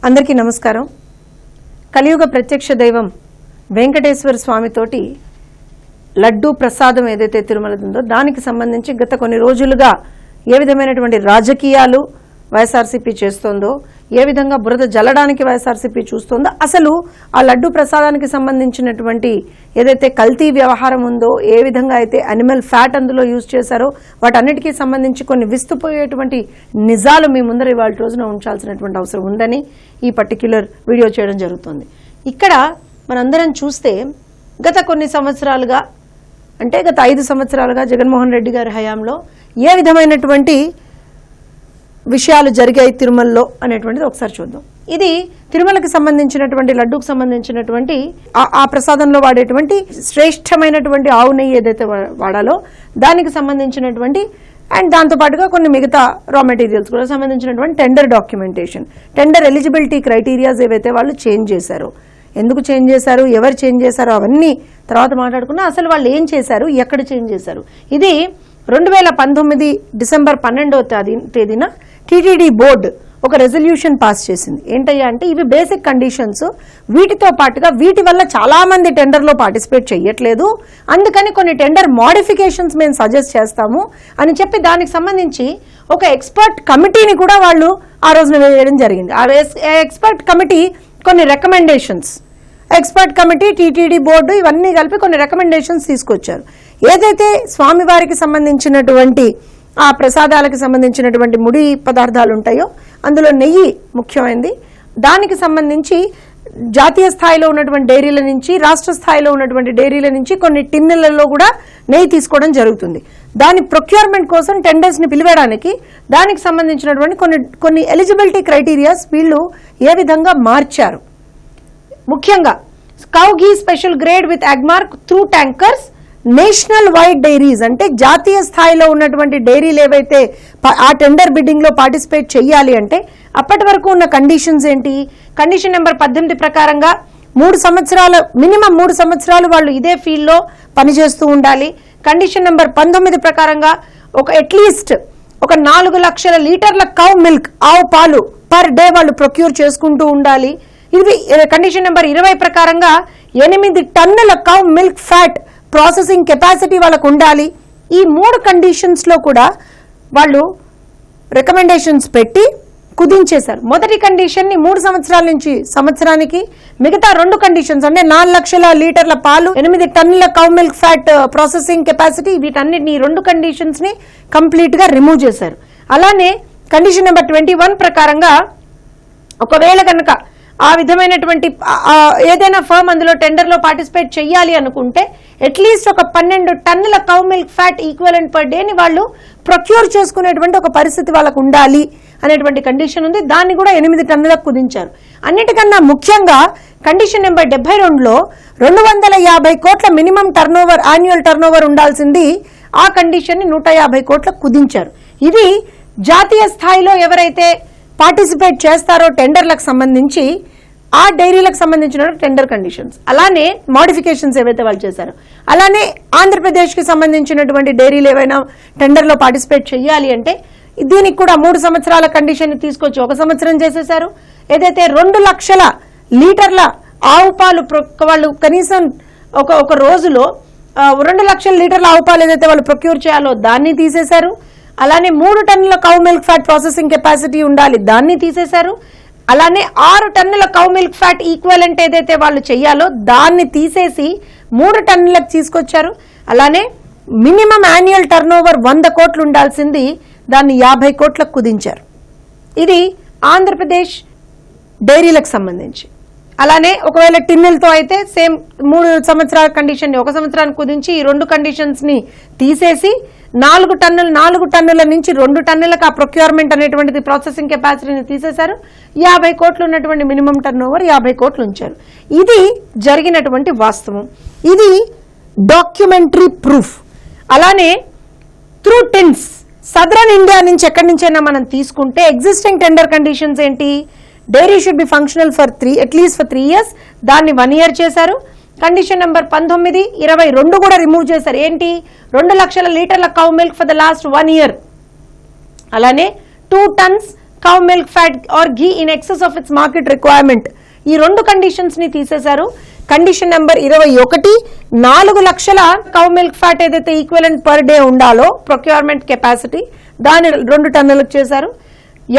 అందరికీ నమస్కారం. కలియుగ ప్రత్యక్ష దైవం వెంకటేశ్వర స్వామితోటి లడ్డూ ప్రసాదం ఏదైతే తిరుమల ఉందో దానికి సంబంధించి గత కొన్ని రోజులుగా ఏ విధమైనటువంటి రాజకీయాలు వైఎస్ఆర్సీపీ చేస్తోందో, ఏ విధంగా బురద జల్లడానికి వైఎస్ఆర్సీపీ చూస్తోందో, అసలు ఆ లడ్డూ ప్రసాదానికి సంబంధించినటువంటి ఏదైతే కల్తీ వ్యవహారం ఉందో, ఏ విధంగా అయితే అనిమల్ ఫ్యాట్ అందులో యూజ్ చేశారో వాటన్నిటికీ సంబంధించి కొన్ని విస్తుపోయేటువంటి నిజాలు మీ ముందర ఇవాళ రోజున ఉంచాల్సినటువంటి అవసరం ఉందని ఈ పర్టిక్యులర్ వీడియో చేయడం జరుగుతుంది. ఇక్కడ మనందరం చూస్తే గత కొన్ని సంవత్సరాలుగా, అంటే గత 5 సంవత్సరాలుగా జగన్మోహన్ రెడ్డి గారి హయాంలో ఏ విధమైనటువంటి విషయాలు జరిగాయి తిరుమలలో అనేటువంటిది ఒకసారి చూద్దాం. ఇది తిరుమలకి సంబంధించినటువంటి లడ్డూకు సంబంధించినటువంటి ఆ ప్రసాదంలో వాడేటువంటి శ్రేష్టమైనటువంటి ఆవు నెయ్యి ఏదైతే వాడాలో దానికి సంబంధించినటువంటి అండ్ దాంతోపాటుగా కొన్ని మిగతా రా మెటీరియల్స్ కూడా సంబంధించినటువంటి tender documentation, tender eligibility criterias ఏవైతే వాళ్ళు చేంజ్ చేశారో, ఎందుకు చేంజ్ చేశారు, ఎవరు చేంజ్ చేశారు అవన్నీ తర్వాత మాట్లాడుకున్నా. అసలు వాళ్ళు ఏం చేశారు, ఎక్కడ చేంజ్ చేశారు, ఇది 2019 డిసెంబర్ 12వ తేదీన టీటీడీ బోర్డు ఒక రెజల్యూషన్ పాస్ చేసింది. ఏంటయ్యా అంటే ఇవి బేసిక్ కండిషన్స్, వీటితో పాటుగా వీటి వల్ల చాలా మంది టెండర్లో పార్టిసిపేట్ చేయట్లేదు, అందుకని కొన్ని టెండర్ మోడిఫికేషన్స్ మేము సజెస్ట్ చేస్తాము అని చెప్పి దానికి సంబంధించి ఒక ఎక్స్పర్ట్ కమిటీని కూడా వాళ్ళు ఆ రోజున వేయడం జరిగింది. ఆ ఎక్స్పర్ట్ కమిటీ కొన్ని recommendations, expert committee, TTD board ఇవన్నీ కలిపి కొన్ని రికమెండేషన్స్ తీసుకొచ్చారు. ఏదైతే స్వామివారికి సంబంధించినటువంటి ఆ ప్రసాదాలకు సంబంధించినటువంటి ముడి పదార్థాలు ఉంటాయో అందులో నెయ్యి ముఖ్యమైనది. దానికి సంబంధించి జాతీయ స్థాయిలో ఉన్నటువంటి డైరీల నుంచి, రాష్ట్ర స్థాయిలో ఉన్నటువంటి డైరీల నుంచి కొన్ని టిన్నులలో కూడా నెయ్యి తీసుకోవడం జరుగుతుంది. దాని ప్రొక్యూర్మెంట్ కోసం టెండర్స్ని పిలివేయడానికి దానికి సంబంధించినటువంటి కొన్ని ఎలిజిబిలిటీ క్రైటీరియాస్ వీళ్ళు ఏ విధంగా మార్చారు. ముఖ్యంగా cow ghee special grade with Agmark through tankers, national wide diaries అంటే జాతీయ స్థాయిలో ఉన్నటువంటి డైరీలు ఏవైతే ఆ టెండర్ బిడ్డింగ్ లో పార్టిసిపేట్ చేయాలి అంటే అప్పటి వరకు ఉన్న కండిషన్స్ ఏంటి, కండిషన్ నెంబర్ 18 ప్రకారంగా 3 సంవత్సరాలు మినిమం 3 సంవత్సరాలు వాళ్ళు ఇదే ఫీల్డ్ లో పనిచేస్తూ ఉండాలి. కండిషన్ నెంబర్ 19 ప్రకారంగా అట్లీస్ట్ 4 లక్షల లీటర్ల కౌ మిల్క్, ఆవు పాలు పర్ డే వాళ్ళు ప్రొక్యూర్ చేసుకుంటూ ఉండాలి. ఇది కండిషన్ నెంబర్ 20 ప్రకారంగా 8 టన్నుల cow milk fat processing capacity వాళ్ళకు ఉండాలి. ఈ 3 కండిషన్స్ లో కూడా వాళ్ళు రికమెండేషన్స్ పెట్టి కుదించేశారు. మొదటి కండిషన్ ని 3 సంవత్సరాల నుంచి సంవత్సరానికి, మిగతా 2 కండిషన్స్ అంటే 4 లక్షల లీటర్ల పాలు, 8 టన్నుల cow milk fat processing capacity, వీటన్నిటిని 2 కండిషన్స్ ని కంప్లీట్ గా రిమూవ్ చేశారు. అలానే కండిషన్ నెంబర్ 21 ప్రకారంగా ఒకవేళ కనుక ఆ విధమైనటువంటి ఏదైనా ఫర్మ్ అందులో టెండర్లో పార్టిసిపేట్ చేయాలి అనుకుంటే అట్లీస్ట్ 12 టన్నుల cow milk fat equivalent per డేని వాళ్ళు ప్రొక్యూర్ చేసుకునేటువంటి ఒక పరిస్థితి వాళ్ళకు ఉండాలి అనేటువంటి కండిషన్ ఉంది. దాన్ని కూడా 8 టన్నులకు కుదించారు. అన్నిటికన్నా ముఖ్యంగా కండిషన్ నెంబర్ 72లో 250 కోట్ల మినిమం టర్నోవర్, యాన్యువల్ టర్నోవర్ ఉండాల్సింది ఆ కండిషన్ ని 150 కోట్లకు కుదించారు. ఇది జాతీయ స్థాయిలో ఎవరైతే పార్టిసిపేట్ చేస్తారో టెండర్లకు సంబంధించి ఆ డైరీలకు సంబంధించిన టెండర్ కండిషన్స్, అలానే మోడిఫికేషన్స్ ఏవైతే వాళ్ళు చేశారో, అలానే ఆంధ్రప్రదేశ్కి సంబంధించినటువంటి డైరీలు ఏవైనా టెండర్లో పార్టిసిపేట్ చేయాలి అంటే దీనికి కూడా 3 సంవత్సరాల కండిషన్ తీసుకొచ్చి 1 సంవత్సరం చేసేశారు. ఏదైతే 2 లక్షల లీటర్ల ఆవు పాలు వాళ్ళు కనీసం ఒక రోజులో 2 లక్షల లీటర్ల ఆవు పాలు ఏదైతే వాళ్ళు ప్రొక్యూర్ చేయాలో దాన్ని తీసేశారు. అలానే 3 టన్నుల cow milk fat processing capacity ఉండాలి, దాన్ని తీసేశారు. అలానే 6 టన్నుల కౌ మిల్క్ ఫ్యాట్ ఈక్వలెంట్ ఏదైతే వాళ్ళు చెయ్యాలో దాన్ని తీసేసి 3 టన్నులకు తీసుకొచ్చారు. అలానే మినిమం యాన్యువల్ టర్నోవర్ 100 కోట్లు ఉండాల్సింది దాన్ని 50 కోట్లకు కుదించారు. ఇది ఆంధ్రప్రదేశ్ డైరీలకు సంబంధించి. అలానే ఒకవేళ టిన్నులతో అయితే సేమ్ 3 సంవత్సరాల కండిషన్ ని 1 సంవత్సరానికి కుదించి ఈ 2 కండిషన్స్ ని తీసేసి 4 టన్నుల నుంచి 2 టన్నులకు ఆ ప్రొక్యూర్మెంట్ అనేటువంటిది ప్రాసెసింగ్ కెపాసిటీని తీసేశారు. 50 కోట్లు ఉన్నటువంటి మినిమం టర్న్ ఓవర్ 50 కోట్లు ఉంచారు. ఇది జరిగినటువంటి వాస్తవం. ఇది డాక్యుమెంటరీ ప్రూఫ్. అలానే త్రూ టిన్స్ సదరన్ ఇండియా నుంచి ఎక్కడి నుంచైనా మనం తీసుకుంటే ఎగ్జిస్టింగ్ టెండర్ కండిషన్స్ ఏంటి, dairy should be functional for at least for 3 years, దాన్ని 1 year చేశారు. కండిషన్ నెంబర్ 19, 22 కూడా రిమూవ్ చేశారు. ఏంటి, 2 లక్షల లీటర్ల cow milk for the last 1 year. అలానే 2 tons cow milk fat or ghee in excess of its market requirement. ఈ 2 కండిషన్స్ ని తీసేశారు. కండిషన్ నెంబర్ 21 4 లక్షల కౌ మిల్క్ ఫ్యాట్ ఏదైతే ఈక్వలెంట్ పర్ డే ఉండాలో ప్రొక్యూర్మెంట్ కెపాసిటీ దాన్ని 2 టన్నులకు చేశారు.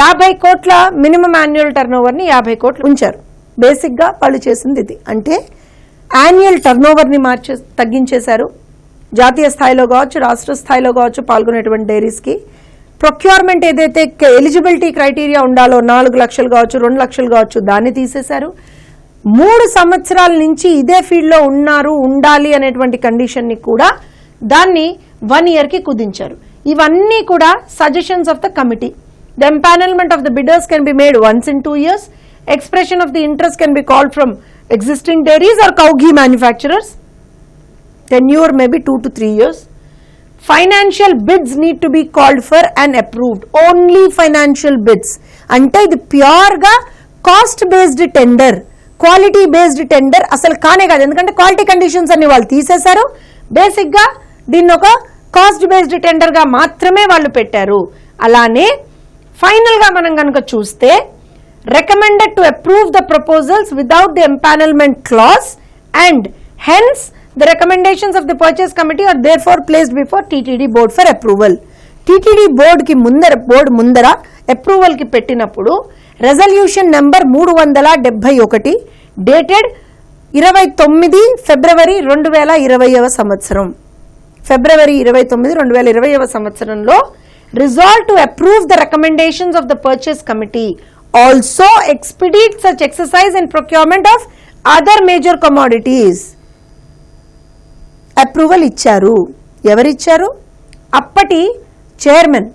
50 కోట్ల మినిమం యాన్యువల్ టర్న్ ఓవర్ ని 50 కోట్లు ఉంచారు. బేసిక్ గా వాళ్ళు చేసింది ఇది. అంటే యాన్యువల్ టర్న్ ఓవర్ ని తగ్గించేశారు. జాతీయ స్థాయిలో కావచ్చు, రాష్ట్ర స్థాయిలో కావచ్చు పాల్గొనేటువంటి డైరీస్ కి ప్రొక్యూర్మెంట్ ఏదైతే ఎలిజిబిలిటీ క్రైటీరియా ఉండాలో 4 లక్షలు కావచ్చు, 2 లక్షలు కావచ్చు, దాన్ని తీసేశారు. 3 సంవత్సరాల నుంచి ఇదే ఫీల్డ్ లో ఉండాలి అనేటువంటి కండిషన్ ని కూడా దాన్ని 1 year కి కుదించారు. ఇవన్నీ కూడా suggestions of the committee. The empanelment of the bidders can be made once in 2 years. Expression of the interest can be called from existing dairies or cow ghee manufacturers. Tenure may be 2 to 3 years. Financial bids need to be called for and approved. Only financial bids. అంటే ఇది pure గా cost based tender, quality based tender అసలు కానే కాదు. ఎందుకంటే quality conditions అన్ని వాళ్ళు తీసేశారు. బేసిక్ గా దీన్ని ఒక కాస్ట్ బేస్డ్ టెండర్ గా మాత్రమే వాళ్ళు పెట్టారు. అలానే ఫైనల్ గా మనం కనుక చూస్తే recommended to approve the proposals without the empanelment clause and hence the recommendations of the purchase committee are therefore placed before TTD board for approval. TTD board ki mundara approval ki pettinappudu resolution number 371 dated 29 February 2020 సంవత్సరం February 29 2020 సంవత్సరంలో resolved to approve the recommendations of the purchase committee. Also expedite such exercise in procurement of other major commodities. Approval ఇచ్చారు. ఎవరిచ్చారు? అప్పటి chairman,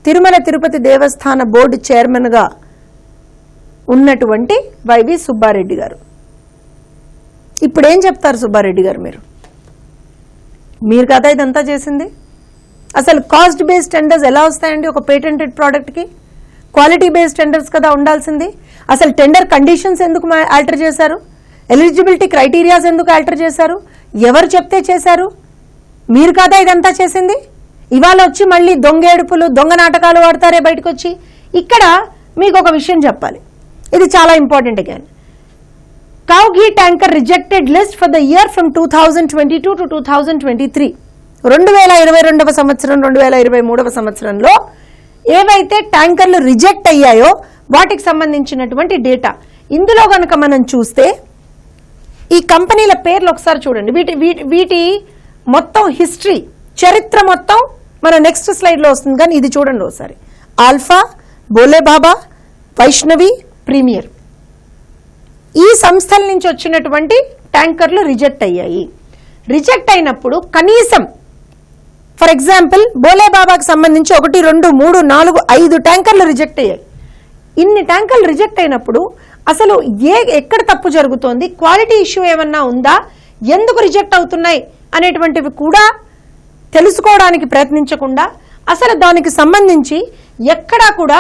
Tirumala Tirupati దేవస్థాన board chairman గా ఉన్నటువంటి YV Subbareddy గారు. ఇప్పుడు ఏం చెప్తారు సుబ్బారెడ్డి గారు? మీరు కదా ఇదంతా చేసింది. అసలు కాస్ట్ బేస్డ్ టెండర్స్ ఎలా వస్తాయండి ఒక పేటెంటెడ్ ప్రోడక్ట్ కి? క్వాలిటీ బేస్డ్ టెండర్స్ కదా ఉండాల్సింది. అసలు టెండర్ కండిషన్స్ ఎందుకు ఆల్టర్ చేశారు? ఎలిజిబిలిటీ క్రైటీరియాస్ ఎందుకు ఆల్టర్ చేశారు? ఎవరు చెప్తే చేశారు? మీరు కదా ఇదంతా చేసింది. ఇవాళ వచ్చి మళ్ళీ దొంగ ఏడుపులు, దొంగ నాటకాలు ఆడతారే బయటకు వచ్చి. ఇక్కడ మీకు ఒక విషయం చెప్పాలి, ఇది చాలా important. Again cow ghee tanker rejected list for the year from 2022 to 2023. 2022 సంవత్సరం 2023 సంవత్సరంలో ఏవైతే ట్యాంకర్లు రిజెక్ట్ అయ్యాయో వాటికి సంబంధించినటువంటి డేటా ఇందులో కనుక మనం చూస్తే ఈ కంపెనీల పేర్లు ఒకసారి చూడండి. వీటి మొత్తం హిస్టరీ, చరిత్ర మొత్తం మన నెక్స్ట్ స్లైడ్ లో వస్తుంది, కానీ ఇది చూడండి ఒకసారి. ఆల్ఫా, బోలే బాబా, వైష్ణవి, ప్రీమియర్, ఈ సంస్థల నుంచి వచ్చినటువంటి ట్యాంకర్లు రిజెక్ట్ అయ్యాయి. రిజెక్ట్ అయినప్పుడు కనీసం ఫర్ ఎగ్జాంపుల్ బోలే బాబాకి సంబంధించి 1, 2, 3, 4, 5 ట్యాంకర్లు రిజెక్ట్ అయ్యాయి. ఇన్ని ట్యాంకర్లు రిజెక్ట్ అయినప్పుడు అసలు ఎక్కడ తప్పు జరుగుతోంది, క్వాలిటీ ఇష్యూ ఏమన్నా ఉందా, ఎందుకు రిజెక్ట్ అవుతున్నాయి అనేటువంటివి కూడా తెలుసుకోవడానికి ప్రయత్నించకుండా అసలు దానికి సంబంధించి ఎక్కడా కూడా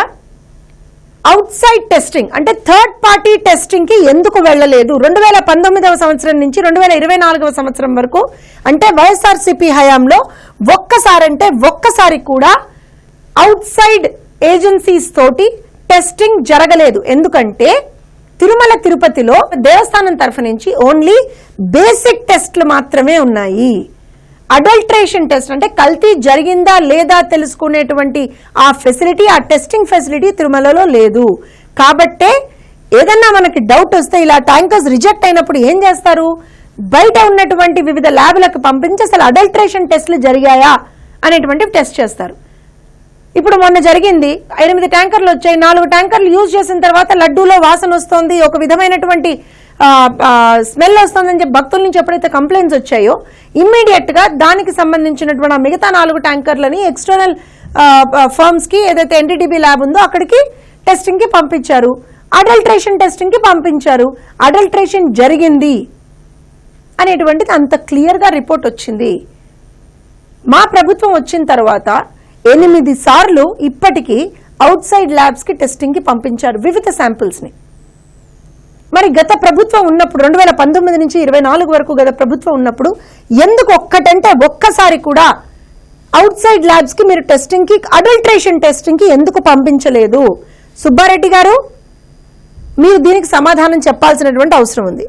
అవుట్ సైడ్ టెస్టింగ్ అంటే థర్డ్ పార్టీ టెస్టింగ్ కి ఎందుకు వెళ్లలేదు? 2019 సంవత్సరం నుంచి 2024 సంవత్సరం వరకు అంటే వైఎస్ఆర్సీపీ హయాంలో ఒక్కసారి కూడా అవుట్ సైడ్ ఏజెన్సీస్ తోటి టెస్టింగ్ జరగలేదు. ఎందుకంటే తిరుమల తిరుపతిలో దేవస్థానం తరఫు నుంచి ఓన్లీ బేసిక్ టెస్ట్లు మాత్రమే ఉన్నాయి. అడల్ట్రేషన్ టెస్ట్ అంటే కల్తీ జరిగిందా లేదా తెలుసుకునేటువంటి ఆ ఫెసిలిటీ, ఆ టెస్టింగ్ ఫెసిలిటీ తిరుమలలో లేదు. కాబట్టే ఏదన్నా మనకి డౌట్ వస్తే ఇలా ట్యాంకర్స్ రిజెక్ట్ అయినప్పుడు ఏం చేస్తారు? బయట ఉన్నటువంటి వివిధ ల్యాబ్లకు పంపించి అసలు అడల్ట్రేషన్ టెస్ట్లు జరిగాయా అనేటువంటి టెస్ట్ చేస్తారు. ఇప్పుడు మొన్న జరిగింది, 8 ట్యాంకర్లు వచ్చాయి. 4 ట్యాంకర్లు యూజ్ చేసిన తర్వాత లడ్డూలో వాసన వస్తోంది, ఒక విధమైనటువంటి స్మెల్ వస్తుందని చెప్పి భక్తుల నుంచి ఎప్పుడైతే కంప్లైంట్స్ వచ్చాయో ఇమ్మీడియట్ గా దానికి సంబంధించినటువంటి మిగతా 4 ట్యాంకర్లని ఎక్స్టర్నల్ ఫర్మ్స్ కి ఏదైతే ఎన్డీటీబీ ల్యాబ్ ఉందో అక్కడికి టెస్టింగ్ కి పంపించారు, అడల్ట్రేషన్ టెస్టింగ్ కి పంపించారు. అడల్ట్రేషన్ జరిగింది అనేటువంటిది అంత క్లియర్ గా రిపోర్ట్ వచ్చింది. మా ప్రభుత్వం వచ్చిన తర్వాత 8 సార్లు ఇప్పటికీ అవుట్ సైడ్ ల్యాబ్స్ కి టెస్టింగ్ కి పంపించారు వివిధ శాంపిల్స్ ని. మరి గత ప్రభుత్వం ఉన్నప్పుడు 2019 నుంచి 24 వరకు గత ప్రభుత్వం ఉన్నప్పుడు ఎందుకు ఒక్కసారి కూడా అవుట్ సైడ్ ల్యాబ్స్ కి మీరు టెస్టింగ్ కి, అడల్ట్రేషన్ టెస్టింగ్ కి ఎందుకు పంపించలేదు? సుబ్బారెడ్డి గారు, మీరు దీనికి సమాధానం చెప్పాల్సినటువంటి అవసరం ఉంది.